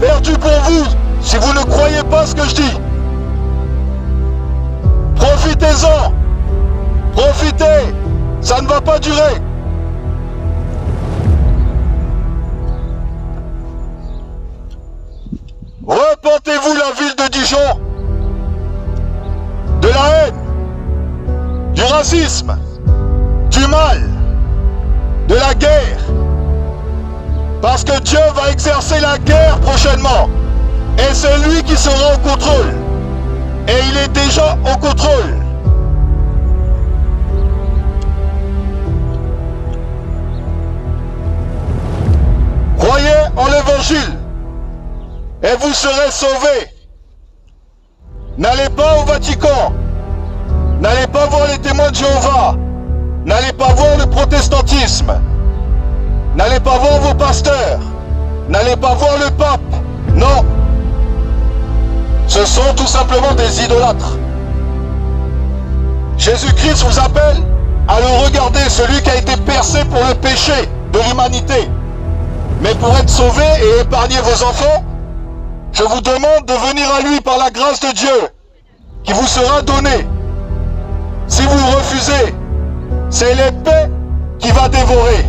perdu pour vous si vous ne croyez pas ce que je dis. Profitez-en. Profitez. Ça ne va pas durer. Repentez-vous la ville de Dijon de la haine, du racisme, du mal, de la guerre. Parce que Dieu va exercer la guerre prochainement. Et c'est lui qui sera au contrôle. Et il est déjà au contrôle. Croyez en l'évangile et vous serez sauvés. N'allez pas au Vatican. N'allez pas voir les témoins de Jéhovah. N'allez pas voir le protestantisme. N'allez pas voir vos pasteurs. N'allez pas voir le pape. Non. Ce sont tout simplement des idolâtres. Jésus-Christ vous appelle à le regarder, celui qui a été percé pour le péché de l'humanité. Mais pour être sauvé et épargner vos enfants, je vous demande de venir à lui par la grâce de Dieu, qui vous sera donnée. Si vous refusez, c'est l'épée qui va dévorer.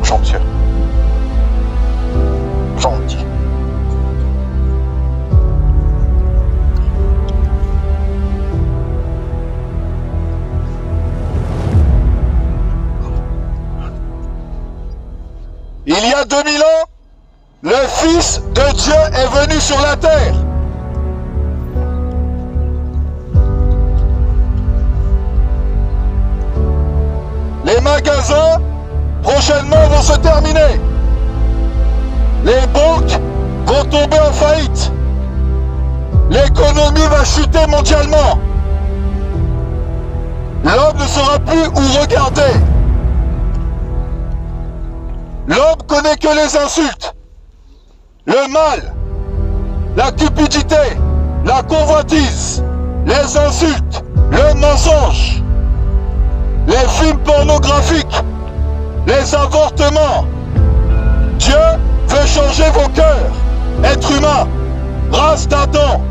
Gentil. Gentil. Il y a 2000 ans, le Fils de Dieu est venu sur la terre. Les magasins, prochainement, vont se terminer. Les banques vont tomber en faillite. L'économie va chuter mondialement. L'homme ne saura plus où regarder. L'homme connaît que les insultes, le mal, la cupidité, la convoitise, les insultes, le mensonge, les films pornographiques, les avortements. Dieu veut changer vos cœurs, êtres humains, race d'Adam.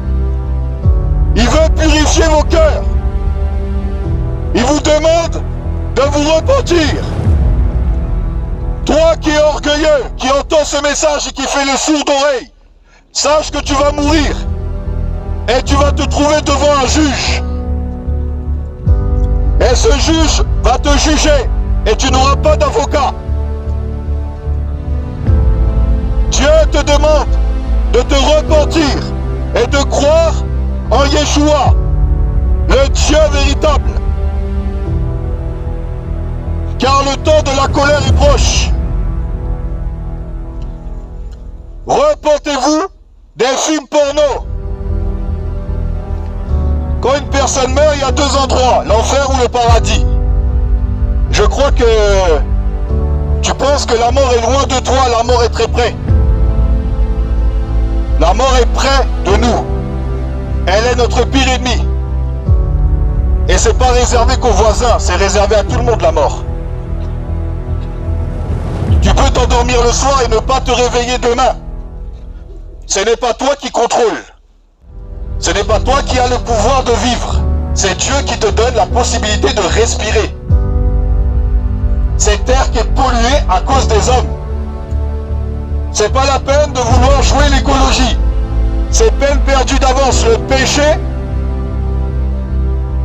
Il veut purifier vos cœurs. Il vous demande de vous repentir. Toi qui es orgueilleux, qui entends ce message et qui fais le sourd d'oreille, sache que tu vas mourir et tu vas te trouver devant un juge. Et ce juge va te juger et tu n'auras pas d'avocat. Dieu te demande de te repentir et de croire en Yeshua, le Dieu véritable. Car le temps de la colère est proche. Repentez-vous des films porno. Quand une personne meurt, il y a deux endroits, l'enfer ou le paradis. Je crois que tu penses que la mort est loin de toi, la mort est très près. La mort est près de nous. Elle est notre pire ennemi. Et c'est pas réservé qu'aux voisins, c'est réservé à tout le monde, la mort. Tu peux t'endormir le soir et ne pas te réveiller demain. Ce n'est pas toi qui contrôle. Ce n'est pas toi qui as le pouvoir de vivre. C'est Dieu qui te donne la possibilité de respirer. Cette terre qui est polluée à cause des hommes. C'est pas la peine de vouloir jouer l'écologie. C'est peine perdue d'avance. Le péché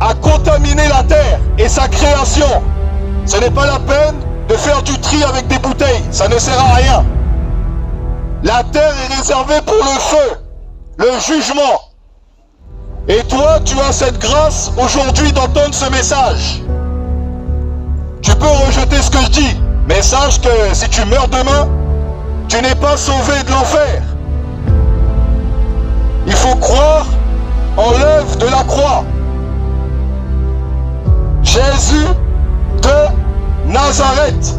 a contaminé la terre et sa création. Ce n'est pas la peine de faire du tri avec des bouteilles, ça ne sert à rien. La terre est réservée pour le feu, le jugement. Et toi, tu as cette grâce aujourd'hui d'entendre ce message. Tu peux rejeter ce que je dis, mais sache que si tu meurs demain, tu n'es pas sauvé de l'enfer. Il faut croire en l'œuvre de la croix. Jésus de Nazareth.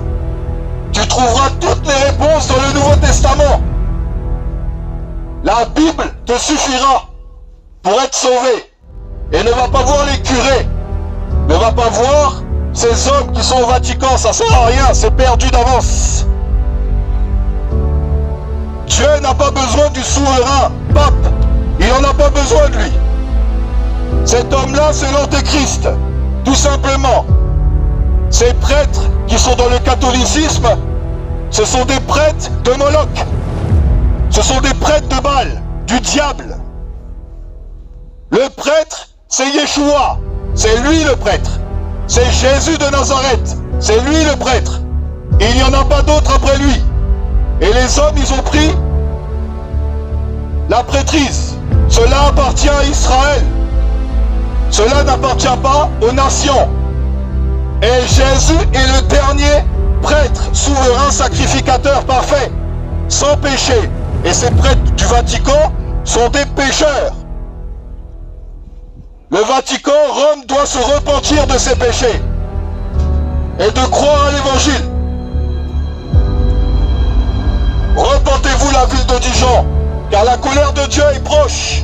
Tu trouveras toutes les réponses dans le Nouveau Testament. La Bible te suffira pour être sauvé. Et ne va pas voir les curés. Ne va pas voir Ces hommes qui sont au Vatican, ça sert à rien, c'est perdu d'avance. Dieu n'a pas besoin du souverain pape, il n'en a pas besoin de lui. Cet homme-là, c'est l'antéchrist, tout simplement. Ces prêtres qui sont dans le catholicisme, ce sont des prêtres de Moloch. Ce sont des prêtres de Baal, du diable. Le prêtre, c'est Yeshua, c'est lui le prêtre. C'est Jésus de Nazareth, c'est lui le prêtre. Et il n'y en a pas d'autre après lui. Et les hommes, ils ont pris la prêtrise. Cela appartient à Israël. Cela n'appartient pas aux nations. Et Jésus est le dernier prêtre, souverain, sacrificateur parfait, sans péché. Et ces prêtres du Vatican sont des pécheurs. Le Vatican, Rome, doit se repentir de ses péchés et de croire à l'Évangile. Repentez-vous, la ville de Dijon, car la colère de Dieu est proche.